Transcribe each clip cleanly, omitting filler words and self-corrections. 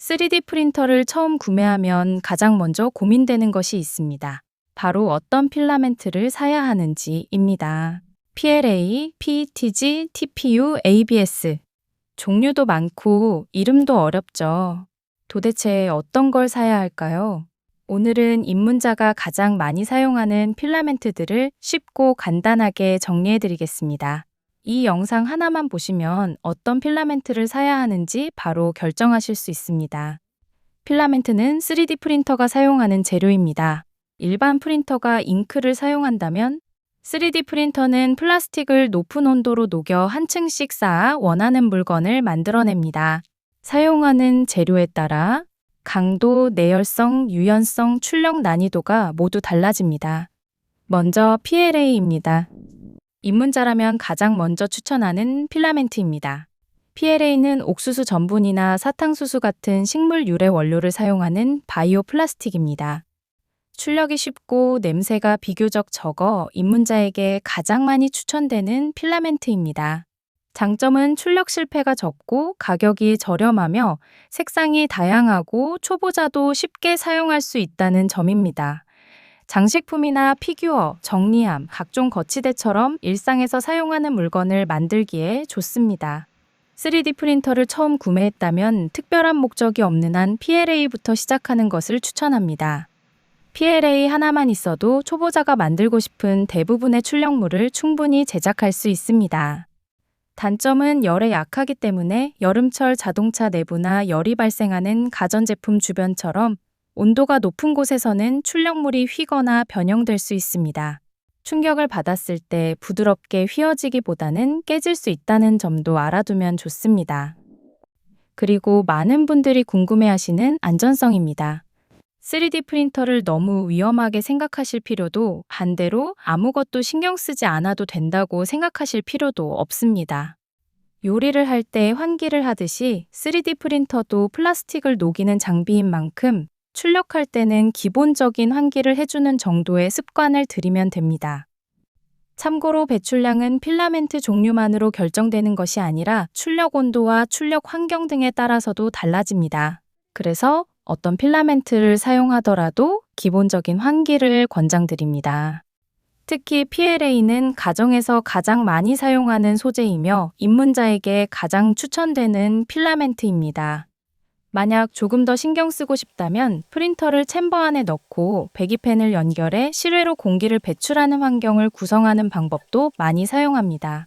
3D 프린터를 처음 구매하면 가장 먼저 고민되는 것이 있습니다. 바로 어떤 필라멘트를 사야 하는지입니다. PLA, PETG, TPU, ABS. 종류도 많고 이름도 어렵죠. 도대체 어떤 걸 사야 할까요? 오늘은 입문자가 가장 많이 사용하는 필라멘트들을 쉽고 간단하게 정리해 드리겠습니다. 이 영상 하나만 보시면 어떤 필라멘트를 사야 하는지 바로 결정하실 수 있습니다. 필라멘트는 3D 프린터가 사용하는 재료입니다. 일반 프린터가 잉크를 사용한다면 3D 프린터는 플라스틱을 높은 온도로 녹여 한 층씩 쌓아 원하는 물건을 만들어냅니다. 사용하는 재료에 따라 강도, 내열성, 유연성, 출력 난이도가 모두 달라집니다. 먼저 PLA입니다. 입문자라면 가장 먼저 추천하는 필라멘트입니다. PLA는 옥수수 전분이나 사탕수수 같은 식물 유래 원료를 사용하는 바이오 플라스틱입니다. 출력이 쉽고 냄새가 비교적 적어 입문자에게 가장 많이 추천되는 필라멘트입니다. 장점은 출력 실패가 적고 가격이 저렴하며 색상이 다양하고 초보자도 쉽게 사용할 수 있다는 점입니다. 장식품이나 피규어, 정리함, 각종 거치대처럼 일상에서 사용하는 물건을 만들기에 좋습니다. 3D 프린터를 처음 구매했다면 특별한 목적이 없는 한 PLA부터 시작하는 것을 추천합니다. PLA 하나만 있어도 초보자가 만들고 싶은 대부분의 출력물을 충분히 제작할 수 있습니다. 단점은 열에 약하기 때문에 여름철 자동차 내부나 열이 발생하는 가전제품 주변처럼 온도가 높은 곳에서는 출력물이 휘거나 변형될 수 있습니다. 충격을 받았을 때 부드럽게 휘어지기보다는 깨질 수 있다는 점도 알아두면 좋습니다. 그리고 많은 분들이 궁금해하시는 안전성입니다. 3D 프린터를 너무 위험하게 생각하실 필요도 반대로 아무것도 신경 쓰지 않아도 된다고 생각하실 필요도 없습니다. 요리를 할 때 환기를 하듯이 3D 프린터도 플라스틱을 녹이는 장비인 만큼 출력할 때는 기본적인 환기를 해주는 정도의 습관을 들이면 됩니다. 참고로 배출량은 필라멘트 종류만으로 결정되는 것이 아니라 출력 온도와 출력 환경 등에 따라서도 달라집니다. 그래서 어떤 필라멘트를 사용하더라도 기본적인 환기를 권장드립니다. 특히 PLA는 가정에서 가장 많이 사용하는 소재이며 입문자에게 가장 추천되는 필라멘트입니다. 만약 조금 더 신경 쓰고 싶다면 프린터를 챔버 안에 넣고 배기팬을 연결해 실외로 공기를 배출하는 환경을 구성하는 방법도 많이 사용합니다.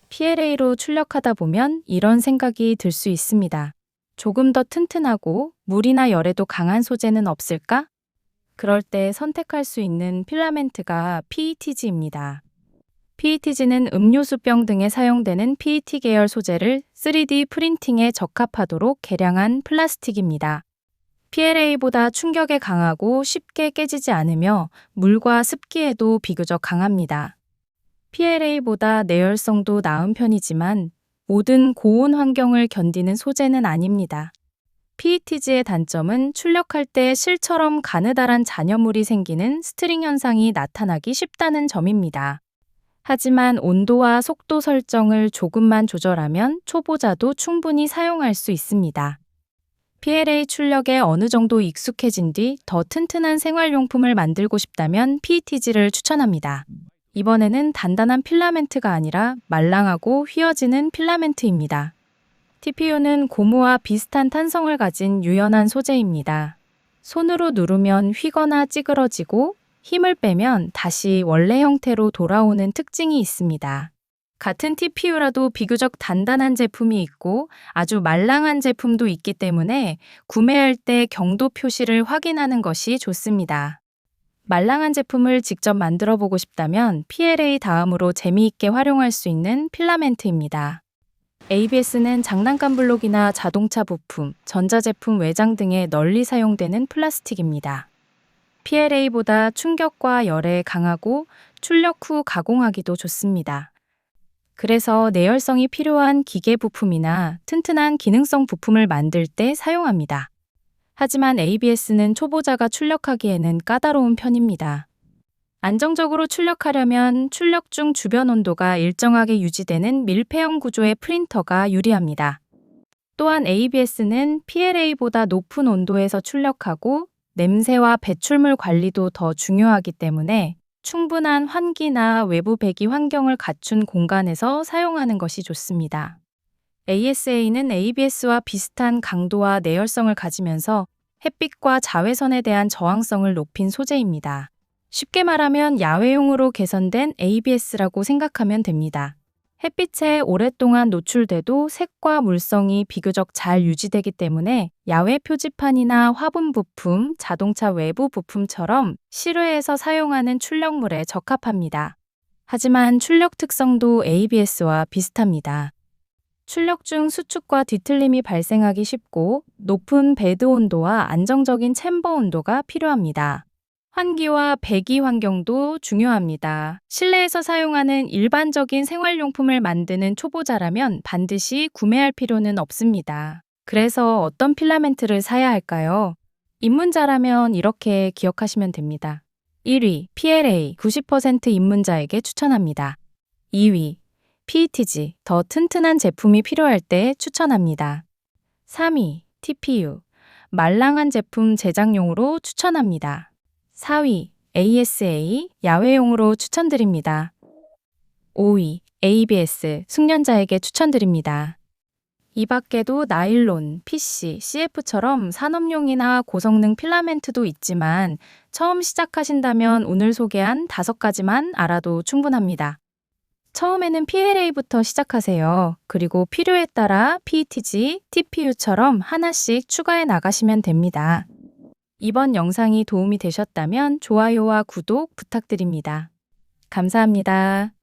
PLA로 출력하다 보면 이런 생각이 들 수 있습니다. 조금 더 튼튼하고 물이나 열에도 강한 소재는 없을까? 그럴 때 선택할 수 있는 필라멘트가 PETG입니다. PETG는 음료수병 등에 사용되는 PET 계열 소재를 3D 프린팅에 적합하도록 개량한 플라스틱입니다. PLA보다 충격에 강하고 쉽게 깨지지 않으며 물과 습기에도 비교적 강합니다. PLA보다 내열성도 나은 편이지만 모든 고온 환경을 견디는 소재는 아닙니다. PETG의 단점은 출력할 때 실처럼 가느다란 잔여물이 생기는 스트링 현상이 나타나기 쉽다는 점입니다. 하지만 온도와 속도 설정을 조금만 조절하면 초보자도 충분히 사용할 수 있습니다. PLA 출력에 어느 정도 익숙해진 뒤 더 튼튼한 생활용품을 만들고 싶다면 PETG를 추천합니다. 이번에는 단단한 필라멘트가 아니라 말랑하고 휘어지는 필라멘트입니다. TPU는 고무와 비슷한 탄성을 가진 유연한 소재입니다. 손으로 누르면 휘거나 찌그러지고 힘을 빼면 다시 원래 형태로 돌아오는 특징이 있습니다. 같은 TPU라도 비교적 단단한 제품이 있고 아주 말랑한 제품도 있기 때문에 구매할 때 경도 표시를 확인하는 것이 좋습니다. 말랑한 제품을 직접 만들어 보고 싶다면 PLA 다음으로 재미있게 활용할 수 있는 필라멘트입니다. ABS는 장난감 블록이나 자동차 부품, 전자제품 외장 등에 널리 사용되는 플라스틱입니다. PLA보다 충격과 열에 강하고 출력 후 가공하기도 좋습니다. 그래서 내열성이 필요한 기계 부품이나 튼튼한 기능성 부품을 만들 때 사용합니다. 하지만 ABS는 초보자가 출력하기에는 까다로운 편입니다. 안정적으로 출력하려면 출력 중 주변 온도가 일정하게 유지되는 밀폐형 구조의 프린터가 유리합니다. 또한 ABS는 PLA보다 높은 온도에서 출력하고 냄새와 배출물 관리도 더 중요하기 때문에 충분한 환기나 외부 배기 환경을 갖춘 공간에서 사용하는 것이 좋습니다. ASA는 ABS와 비슷한 강도와 내열성을 가지면서 햇빛과 자외선에 대한 저항성을 높인 소재입니다. 쉽게 말하면 야외용으로 개선된 ABS라고 생각하면 됩니다. 햇빛에 오랫동안 노출돼도 색과 물성이 비교적 잘 유지되기 때문에 야외 표지판이나 화분 부품, 자동차 외부 부품처럼 실외에서 사용하는 출력물에 적합합니다. 하지만 출력 특성도 ABS와 비슷합니다. 출력 중 수축과 뒤틀림이 발생하기 쉽고 높은 베드 온도와 안정적인 챔버 온도가 필요합니다. 환기와 배기 환경도 중요합니다. 실내에서 사용하는 일반적인 생활용품을 만드는 초보자라면 반드시 구매할 필요는 없습니다. 그래서 어떤 필라멘트를 사야 할까요? 입문자라면 이렇게 기억하시면 됩니다. 1위, PLA 90% 입문자에게 추천합니다. 2위, PETG 더 튼튼한 제품이 필요할 때 추천합니다. 3위, TPU 말랑한 제품 제작용으로 추천합니다. 4위, ASA 야외용으로 추천드립니다. 5위, ABS 숙련자에게 추천드립니다. 이 밖에도 나일론, PC, CF처럼 산업용이나 고성능 필라멘트도 있지만 처음 시작하신다면 오늘 소개한 5가지만 알아도 충분합니다. 처음에는 PLA부터 시작하세요. 그리고 필요에 따라 PETG, TPU처럼 하나씩 추가해 나가시면 됩니다. 이번 영상이 도움이 되셨다면 좋아요와 구독 부탁드립니다. 감사합니다.